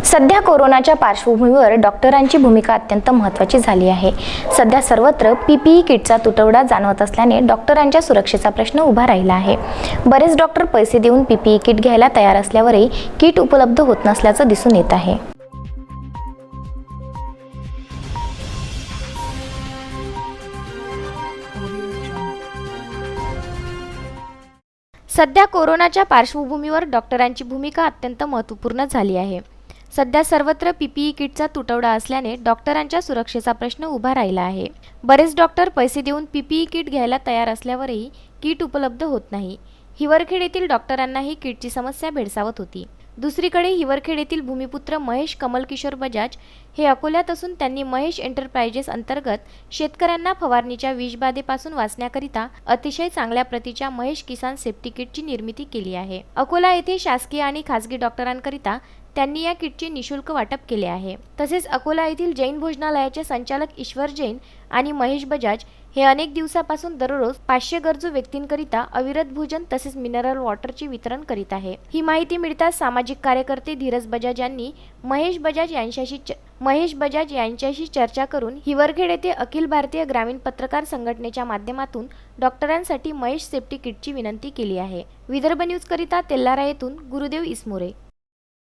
सध्या कोरोनाच्या पार्श्वभूमीवर डॉक्टरांची भूमिका अत्यंत महत्त्वाची झाली आहे। सध्या सर्वत्र पीपीई किटचा तुटवडा जाणवत असल्याने डॉक्टरांच्या सुरक्षेचा प्रश्न उभा राहिला आहे। बरेच डॉक्टर पैसे देऊन पीपीई किट घ्यायला तयार असल्यावरही किट उपलब्ध होत नसल्याचं दिसून येत आहे। सध्या कोरोनाच्या पार्श्वभूमीवर डॉक्टरांची भूमिका अत्यंत महत्त्वपूर्ण झाली आहे। सध्या सर्वत्र पीपीई किटचा तुटवडा असल्याने डॉक्टरांच्या सुरक्षेचा प्रश्न उभा राहिला आहे। बरेच डॉक्टर पैसे देऊन पीपीई किट घ्यायला तयार असल्यावरही किट उपलब्ध होत नाही। हिवरखेड येथील डॉक्टरांनाही किटची समस्या भेडसावत होती। दुसरीकडे हिवरखेड येथील भूमिपुत्र महेश कमलकिशोर बजाज हे अकोल्यात असून त्यांनी महेश एंटरप्राइजेस अंतर्गत शेतकऱ्यांना फवारणीच्या विषबाधेपासून वाचण्याकरिता अतिशय चांगल्या प्रतीच्या महेश किसान सेफ्टी किटची निर्मिती केली आहे। अकोला येथे शासकीय आणि खासगी डॉक्टरांकरिता त्यांनी या किटचे निशुल्क वाटप केले आहे। तसेच अकोला येथील जैन भोजनालयाचे संचालक ईश्वर जैन आणि महेश बजाज हे अनेक दिवसापासून दररोज 500 गरजू व्यक्तींकरिता अविरत भोजन तसेच मिनरल वॉटरचे वितरण करीत आहे। ही माहिती मिळताच सामाजिक कार्यकर्ते धीरज बजाज यांनी महेश बजाज यांच्याशी चर्चा करून हिवरखेड येथे अखिल भारतीय ग्रामीण पत्रकार संघटनेच्या माध्यमातून डॉक्टरांसाठी महेश सेफ्टी किटची विनंती केली आहे। विदर्भ न्यूज करिता तेल्लारा येथून गुरुदेव इसमोरे।